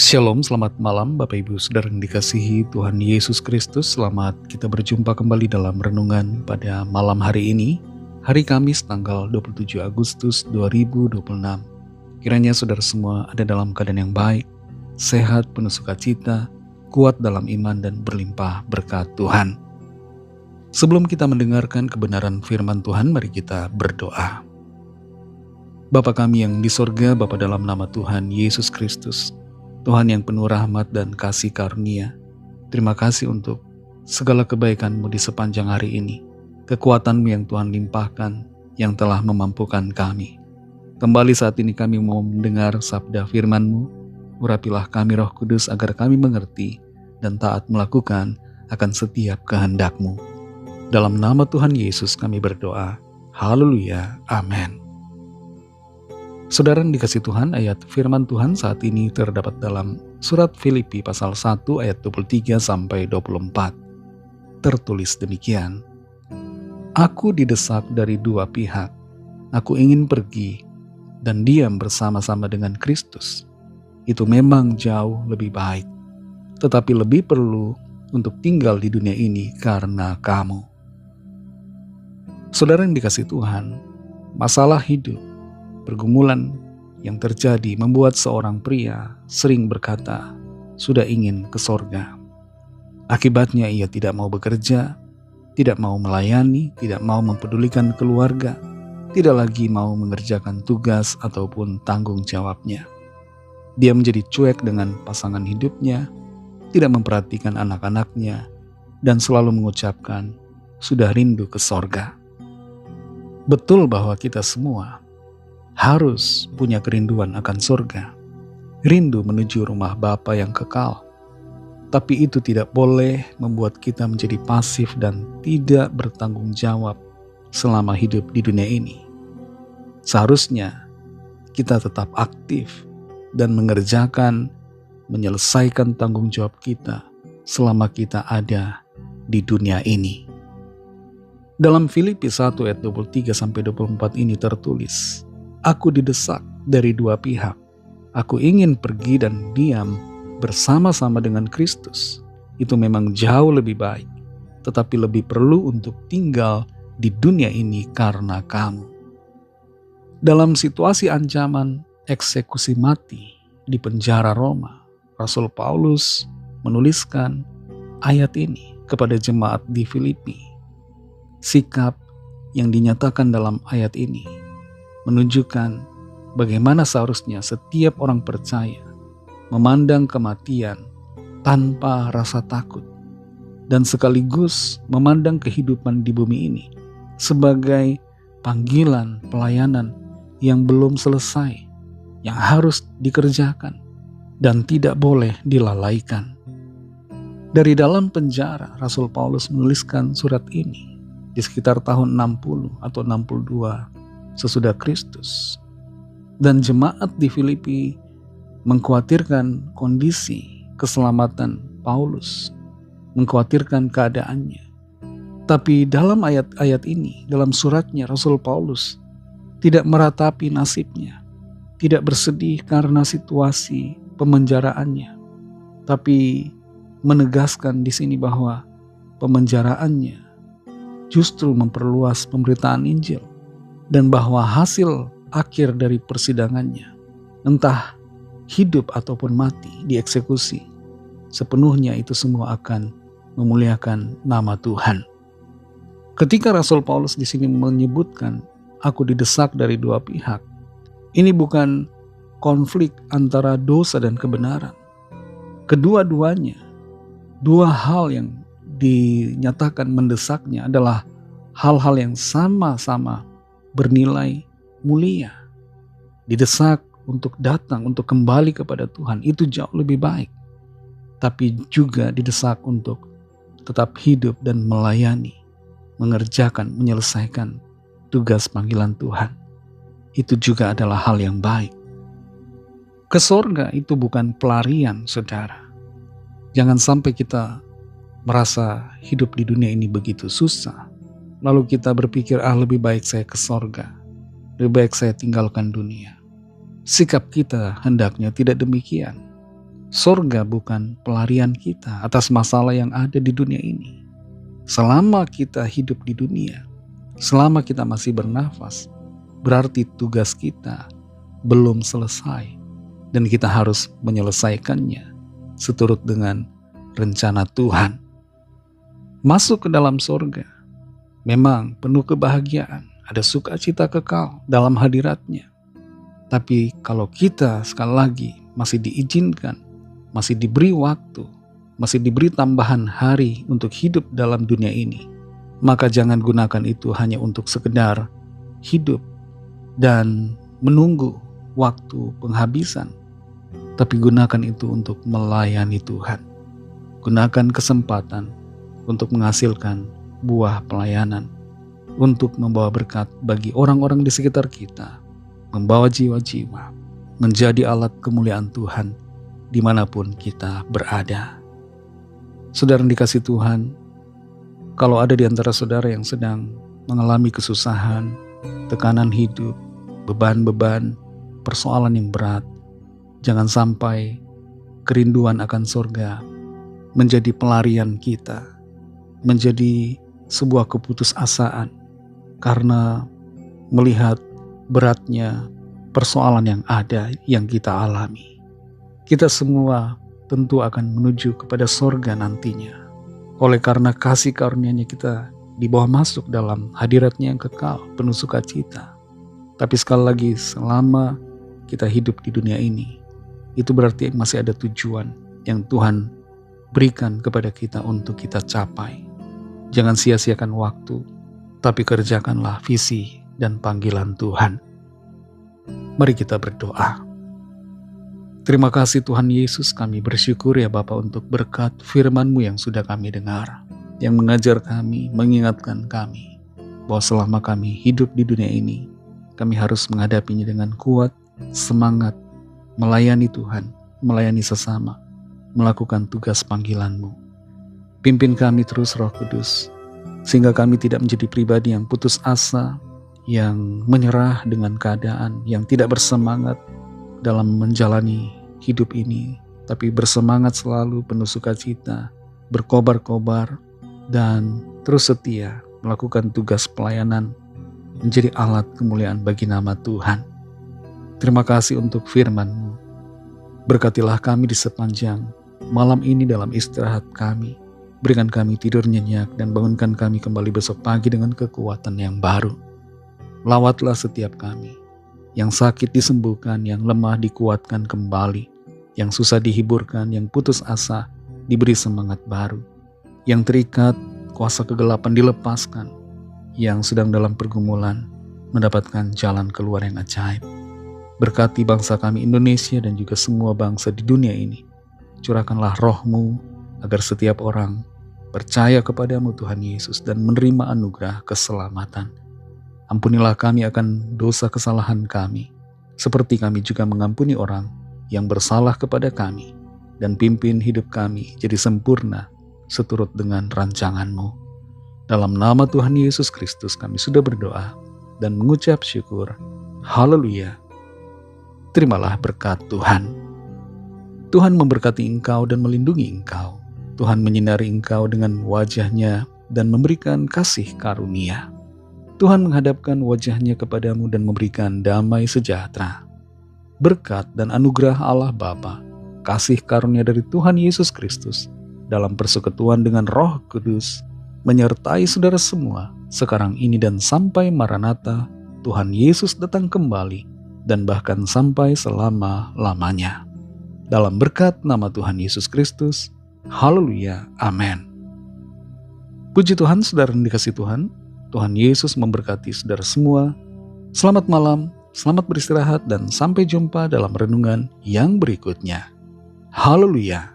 Shalom, selamat malam Bapak Ibu Saudara yang dikasihi Tuhan Yesus Kristus. Selamat kita berjumpa kembali dalam renungan pada malam hari ini, hari Kamis tanggal 27 Agustus 2026. Kiranya saudara semua ada dalam keadaan yang baik, sehat, penuh sukacita, kuat dalam iman dan berlimpah berkat Tuhan. Sebelum kita mendengarkan kebenaran firman Tuhan, mari kita berdoa. Bapa kami yang di sorga, Bapa dalam nama Tuhan Yesus Kristus, Tuhan yang penuh rahmat dan kasih karunia, terima kasih untuk segala kebaikan-Mu di sepanjang hari ini, kekuatan-Mu yang Tuhan limpahkan, yang telah memampukan kami. Kembali saat ini kami mau mendengar sabda firman-Mu, urapilah kami Roh Kudus agar kami mengerti dan taat melakukan akan setiap kehendak-Mu. Dalam nama Tuhan Yesus kami berdoa, haleluya, amin. Saudara yang dikasih Tuhan, ayat firman Tuhan saat ini terdapat dalam surat Filipi pasal 1 ayat 23-24. Tertulis demikian, Aku didesak dari dua pihak, aku ingin pergi dan diam bersama-sama dengan Kristus. Itu memang jauh lebih baik, tetapi lebih perlu untuk tinggal di dunia ini karena kamu. Saudara yang dikasih Tuhan, masalah hidup, pergumulan yang terjadi membuat seorang pria sering berkata, sudah ingin ke sorga. Akibatnya ia tidak mau bekerja, tidak mau melayani, tidak mau mempedulikan keluarga, tidak lagi mau mengerjakan tugas ataupun tanggung jawabnya. Dia menjadi cuek dengan pasangan hidupnya, tidak memperhatikan anak-anaknya, dan selalu mengucapkan, sudah rindu ke sorga. Betul bahwa kita semua harus punya kerinduan akan surga, rindu menuju rumah Bapa yang kekal. Tapi itu tidak boleh membuat kita menjadi pasif dan tidak bertanggung jawab selama hidup di dunia ini. Seharusnya kita tetap aktif dan menyelesaikan tanggung jawab kita selama kita ada di dunia ini. Dalam Filipi 1 ayat 23-24 ini tertulis, Aku didesak dari dua pihak. Aku ingin pergi dan diam bersama-sama dengan Kristus. Itu memang jauh lebih baik, tetapi lebih perlu untuk tinggal di dunia ini karena kamu. Dalam situasi ancaman eksekusi mati di penjara Roma, Rasul Paulus menuliskan ayat ini kepada jemaat di Filipi. Sikap yang dinyatakan dalam ayat ini menunjukkan bagaimana seharusnya setiap orang percaya memandang kematian tanpa rasa takut dan sekaligus memandang kehidupan di bumi ini sebagai panggilan pelayanan yang belum selesai, yang harus dikerjakan dan tidak boleh dilalaikan. Dari dalam penjara, Rasul Paulus menuliskan surat ini di sekitar tahun 60 atau 62 sesudah Kristus, dan jemaat di Filipi mengkhawatirkan kondisi keselamatan Paulus, mengkhawatirkan keadaannya. Tapi dalam ayat-ayat ini, dalam suratnya, Rasul Paulus tidak meratapi nasibnya, tidak bersedih karena situasi pemenjaraannya, tapi menegaskan di sini bahwa pemenjaraannya justru memperluas pemberitaan Injil, dan bahwa hasil akhir dari persidangannya, entah hidup ataupun mati dieksekusi, sepenuhnya itu semua akan memuliakan nama Tuhan. Ketika Rasul Paulus di sini menyebutkan, aku didesak dari dua pihak, ini bukan konflik antara dosa dan kebenaran. Kedua-duanya, dua hal yang dinyatakan mendesaknya adalah hal-hal yang sama-sama bernilai mulia. Didesak untuk datang, untuk kembali kepada Tuhan, itu jauh lebih baik. Tapi juga didesak untuk tetap hidup dan melayani, mengerjakan, menyelesaikan tugas panggilan Tuhan. Itu juga adalah hal yang baik. Ke sorga itu bukan pelarian, saudara. Jangan sampai kita merasa hidup di dunia ini begitu susah, lalu kita berpikir, lebih baik saya ke sorga, lebih baik saya tinggalkan dunia. Sikap kita hendaknya tidak demikian. Sorga bukan pelarian kita atas masalah yang ada di dunia ini. Selama kita hidup di dunia, selama kita masih bernafas, berarti tugas kita belum selesai dan kita harus menyelesaikannya seturut dengan rencana Tuhan. Masuk ke dalam sorga memang penuh kebahagiaan, ada sukacita kekal dalam hadiratnya. Tapi kalau kita sekali lagi masih diizinkan, masih diberi waktu, masih diberi tambahan hari untuk hidup dalam dunia ini, maka jangan gunakan itu hanya untuk sekedar hidup dan menunggu waktu penghabisan, tapi gunakan itu untuk melayani Tuhan. Gunakan kesempatan untuk menghasilkan buah pelayanan, untuk membawa berkat bagi orang-orang di sekitar kita, membawa jiwa-jiwa, menjadi alat kemuliaan Tuhan dimanapun kita berada. Saudara yang dikasih Tuhan, kalau ada di antara saudara yang sedang mengalami kesusahan, tekanan hidup, beban-beban, persoalan yang berat, jangan sampai kerinduan akan surga menjadi pelarian kita, menjadi sebuah keputusasaan karena melihat beratnya persoalan yang ada yang kita alami. Kita semua tentu akan menuju kepada sorga nantinya. Oleh karena kasih karunia-Nya kita dibawa masuk dalam hadirat-Nya yang kekal, penuh sukacita. Tapi sekali lagi, selama kita hidup di dunia ini, itu berarti masih ada tujuan yang Tuhan berikan kepada kita untuk kita capai. Jangan sia-siakan waktu, tapi kerjakanlah visi dan panggilan Tuhan. Mari kita berdoa. Terima kasih Tuhan Yesus, kami bersyukur ya Bapa untuk berkat firman-Mu yang sudah kami dengar, yang mengajar kami, mengingatkan kami, bahwa selama kami hidup di dunia ini, kami harus menghadapinya dengan kuat, semangat, melayani Tuhan, melayani sesama, melakukan tugas panggilan-Mu. Pimpin kami terus Roh Kudus, sehingga kami tidak menjadi pribadi yang putus asa, yang menyerah dengan keadaan, yang tidak bersemangat dalam menjalani hidup ini, tapi bersemangat selalu, penuh sukacita, berkobar-kobar, dan terus setia melakukan tugas pelayanan, menjadi alat kemuliaan bagi nama Tuhan. Terima kasih untuk firman-Mu. Berkatilah kami di sepanjang malam ini dalam istirahat kami. Berikan kami tidur nyenyak dan bangunkan kami kembali besok pagi dengan kekuatan yang baru. Lawatlah setiap kami. Yang sakit disembuhkan, yang lemah dikuatkan kembali, yang susah dihiburkan, yang putus asa diberi semangat baru, yang terikat kuasa kegelapan dilepaskan, yang sedang dalam pergumulan mendapatkan jalan keluar yang ajaib. Berkati bangsa kami Indonesia dan juga semua bangsa di dunia ini. Curahkanlah Roh-Mu agar setiap orang percaya kepadamu Tuhan Yesus dan menerima anugerah keselamatan. Ampunilah kami akan dosa kesalahan kami, seperti kami juga mengampuni orang yang bersalah kepada kami, dan pimpin hidup kami jadi sempurna seturut dengan rancangan-Mu. Dalam nama Tuhan Yesus Kristus kami sudah berdoa dan mengucap syukur. Haleluya. Terimalah berkat Tuhan. Tuhan memberkati engkau dan melindungi engkau. Tuhan menyinari engkau dengan wajah-Nya dan memberikan kasih karunia. Tuhan menghadapkan wajah-Nya kepadamu dan memberikan damai sejahtera. Berkat dan anugerah Allah Bapa, kasih karunia dari Tuhan Yesus Kristus, dalam persekutuan dengan Roh Kudus, menyertai saudara semua, sekarang ini dan sampai Maranatha, Tuhan Yesus datang kembali, dan bahkan sampai selama-lamanya. Dalam berkat nama Tuhan Yesus Kristus, haleluya, amin. Puji Tuhan, saudara yang dikasihi Tuhan, Tuhan Yesus memberkati saudara semua. Selamat malam, selamat beristirahat, dan sampai jumpa dalam renungan yang berikutnya. Haleluya.